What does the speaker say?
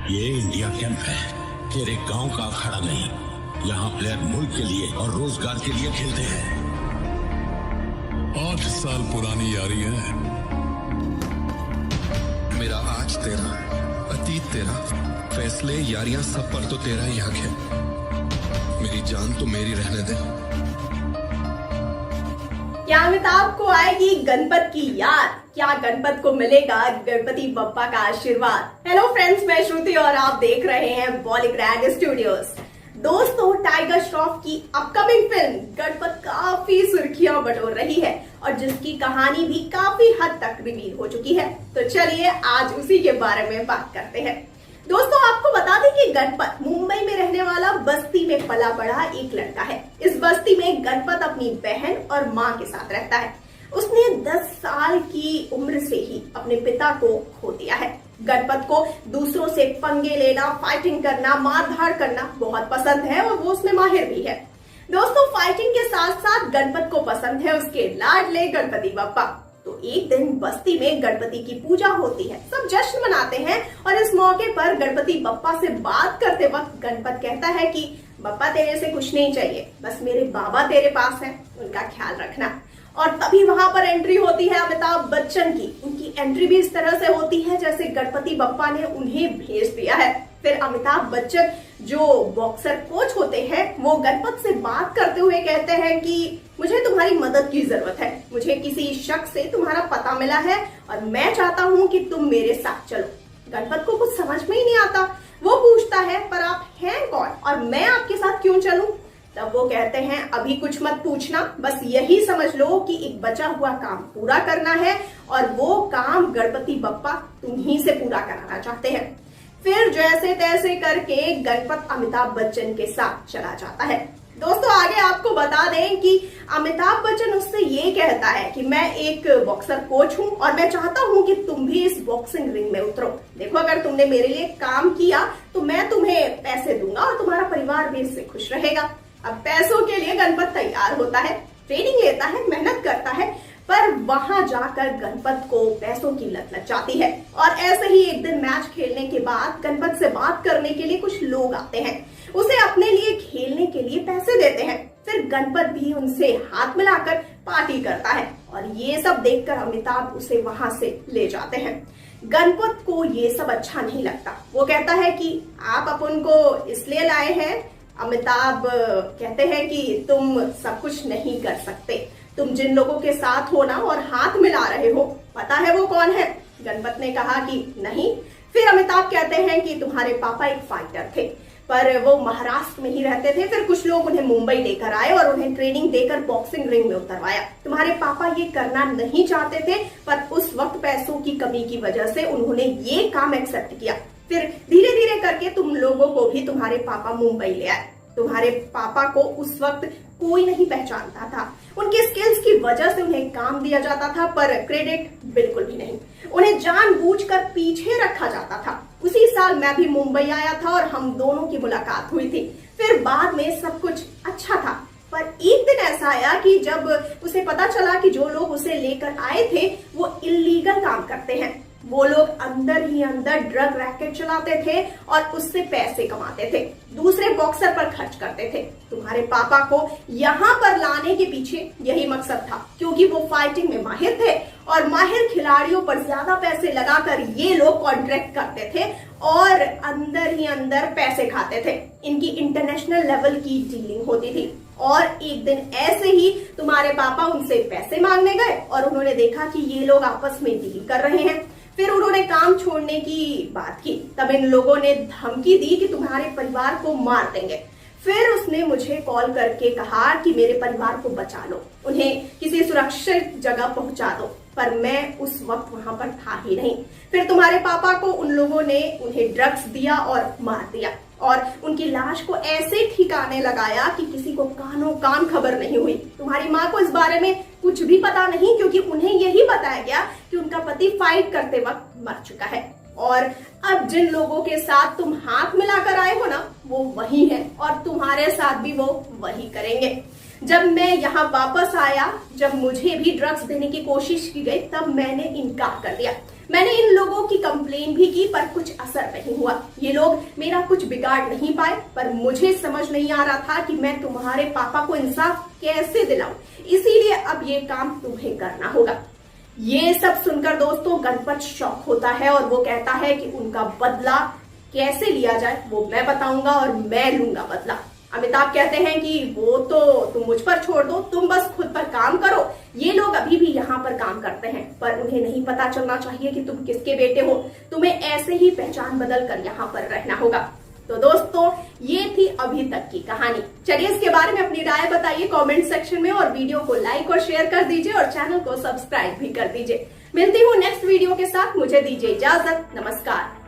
ये India camp है, तेरे गांव का अखाड़ा नहीं। यहाँ प्लेयर मुल्क के लिए और रोजगार के लिए खेलते हैं। 8 साल पुरानी यारी है। मेरा आज तेरा, अतीत तेरा, फैसले यारियां सब पर तो तेरा ही हक है। मेरी जान तो मेरी रहने दे। क्या अमिताभ को आएगी गणपत की याद? क्या गणपत को मिलेगा गणपति बप्पा का आशीर्वाद? हेलो फ्रेंड्स, मैं श्रुति और आप देख रहे हैं बॉलीग्रैंड स्टूडियोज। दोस्तों, टाइगर श्रॉफ की अपकमिंग फिल्म गणपत काफी सुर्खियां बटोर रही है और जिसकी कहानी भी काफी हद तक रिवील हो चुकी है। तो चलिए आज उसी के बारे में बात करते हैं। दोस्तों, आपको बता दें कि गणपत मुंबई में रहने वाला बस्ती में पला बड़ा एक लड़का है। इस बस्ती में गणपत अपनी बहन और माँ के साथ रहता है। उसने 10 साल की उम्र से ही अपने पिता को खो दिया है। गणपत को दूसरों से पंगे लेना, फाइटिंग करना, मारधाड़ करना बहुत पसंद है और वो उसमें माहिर भी है। दोस्तों, फाइटिंग के साथ साथ गणपत को पसंद है उसके लाडले गणपति बप्पा। तो एक दिन बस्ती में गणपति की पूजा होती है, सब जश्न मनाते हैं और इस मौके पर गणपति बप्पा से बात करते वक्त गणपत कहता है कि बप्पा तेरे से कुछ नहीं चाहिए, बस मेरे बाबा तेरे पास हैं, उनका ख्याल रखना। और तभी वहां पर एंट्री होती है अमिताभ बच्चन की। उनकी एंट्री भी इस तरह से होती है जैसे गणपति बप्पा ने उन्हें भेज दिया है। फिर अमिताभ बच्चन जो बॉक्सर कोच होते हैं वो गणपत से बात करते हुए कहते हैं कि मुझे तुम्हारी मदद की जरूरत है, मुझे किसी शख्स से तुम्हारा पता मिला है और मैं चाहता हूँ कि तुम मेरे साथ चलो। गणपत को कुछ समझ में ही नहीं आता। वो पूछता है पर आप हैं कौन और मैं आपके साथ क्यों चलूं? तब वो कहते हैं अभी कुछ मत पूछना, बस यही समझ लो कि एक बचा हुआ काम पूरा करना है और वो काम गणपति बप्पा तुम्ही से पूरा कराना चाहते हैं। फिर जैसे तैसे करके गणपत अमिताभ बच्चन के साथ चला जाता है। दोस्तों, आगे आपको बता दें कि अमिताभ बच्चन उससे ये कहता है कि मैं एक बॉक्सर कोच हूं और मैं चाहता हूं कि तुम भी इस बॉक्सिंग रिंग में उतरो। देखो, अगर तुमने मेरे लिए काम किया तो मैं तुम्हें पैसे दूंगा और तुम्हारा परिवार भी इससे खुश रहेगा। अब पैसों के लिए गणपत तैयार होता है, ट्रेनिंग लेता है, मेहनत करता है, पर वहां जाकर गणपत को पैसों की लत लग जाती है। और ऐसे ही एक दिन मैच खेलने के बाद गणपत से बात करने के लिए कुछ लोग आते हैं, उसे अपने लिए खेलने के लिए पैसे देते हैं। फिर गणपत भी उनसे हाथ मिलाकर पार्टी करता है और ये सब देखकर अमिताभ उसे वहां से ले जाते हैं। गणपत को ये सब अच्छा नहीं लगता। वो कहता है कि आप अपन को इसलिए लाए हैं। अमिताभ कहते हैं कि तुम सब कुछ नहीं कर सकते, तुम जिन लोगों के साथ हो ना और हाथ मिला रहे हो, पता है वो कौन है? गणपत ने कहा कि नहीं। फिर अमिताभ कहते हैं कि तुम्हारे पापा एक फाइटर थे पर वो महाराष्ट्र में ही रहते थे। फिर कुछ लोग उन्हें मुंबई लेकर आए और उन्हें ट्रेनिंग देकर बॉक्सिंग रिंग में उतरवाया। तुम्हारे पापा ये करना नहीं चाहते थे पर उस वक्त पैसों की कमी की वजह से उन्होंने ये काम एक्सेप्ट किया। फिर धीरे धीरे करके तुम लोगों को भी तुम्हारे पापा मुंबई ले आए। तुम्हारे पापा को उस वक्त कोई नहीं पहचानता था। उनके स्किल्स की वजह से उन्हें काम दिया जाता था पर क्रेडिट बिल्कुल भी नहीं। उन्हें जानबूझकर पीछे रखा जाता था। उसी साल मैं भी मुंबई आया था और हम दोनों की मुलाकात हुई थी। फिर बाद में सब कुछ अच्छा था पर एक दिन ऐसा आया कि जब उसे पता चला कि जो लोग उसे लेकर आए थे वो इल्लीगल काम करते हैं। वो लोग अंदर ही अंदर ड्रग रैकेट चलाते थे और उससे पैसे कमाते थे, दूसरे बॉक्सर पर खर्च करते थे। तुम्हारे पापा को यहाँ पर लाने के पीछे यही मकसद था क्योंकि वो फाइटिंग में माहिर थे और माहिर खिलाड़ियों पर ज्यादा पैसे लगाकर ये लोग कॉन्ट्रैक्ट करते थे और अंदर ही अंदर पैसे खाते थे। इनकी इंटरनेशनल लेवल की डीलिंग होती थी। और एक दिन ऐसे ही तुम्हारे पापा उनसे पैसे मांगने गए और उन्होंने देखा कि ये लोग आपस में डील कर रहे हैं। फिर उन्होंने काम छोड़ने की बात की। तब इन लोगों ने धमकी दी कि तुम्हारे परिवार को मार देंगे। फिर उसने मुझे कॉल करके कहा कि मेरे परिवार को बचा लो, उन्हें किसी सुरक्षित जगह पहुंचा दो, पर मैं उस वक्त वहां पर था ही नहीं। फिर तुम्हारे पापा को उन लोगों ने उन्हें ड्रग्स दिया और मार दिया और उनकी लाश को ऐसे ठिकाने लगाया कि किसी को कानों कान खबर नहीं हुई। तुम्हारी माँ को इस बारे में कुछ भी पता नहीं क्योंकि उन्हें यही बताया गया कि उनका पति फाइट करते वक्त मर चुका है। और अब जिन लोगों के साथ तुम हाथ मिलाकर आए हो ना वो वही है और तुम्हारे साथ भी वो वही करेंगे। जब मैं यहाँ वापस आया, जब मुझे भी ड्रग्स देने की कोशिश की गई, तब मैंने इनकार कर दिया। मैंने इन लोगों की कंप्लेन भी की पर कुछ असर नहीं हुआ। ये लोग मेरा कुछ बिगाड़ नहीं पाए, पर मुझे समझ नहीं आ रहा था कि मैं तुम्हारे पापा को इंसाफ कैसे दिलाऊं। इसीलिए अब ये काम तुम्हें करना होगा। ये सब सुनकर दोस्तों गणपत शॉक होता है और वो कहता है कि उनका बदला कैसे लिया जाए वो मैं बताऊंगा और मैं लूंगा बदला। अमिताभ कहते हैं कि वो तो तुम मुझ पर छोड़ दो, तुम बस खुद पर काम करो। ये लोग अभी भी यहाँ पर काम करते हैं, पर उन्हें नहीं पता चलना चाहिए कि तुम किसके बेटे हो। तुम्हें ऐसे ही पहचान बदल कर यहाँ पर रहना होगा। तो दोस्तों ये थी अभी तक की कहानी। चलिए इसके बारे में अपनी राय बताइए कमेंट सेक्शन में और वीडियो को लाइक और शेयर कर दीजिए और चैनल को सब्सक्राइब भी कर दीजिए। मिलती हूँ नेक्स्ट वीडियो के साथ, मुझे दीजिए इजाजत, नमस्कार।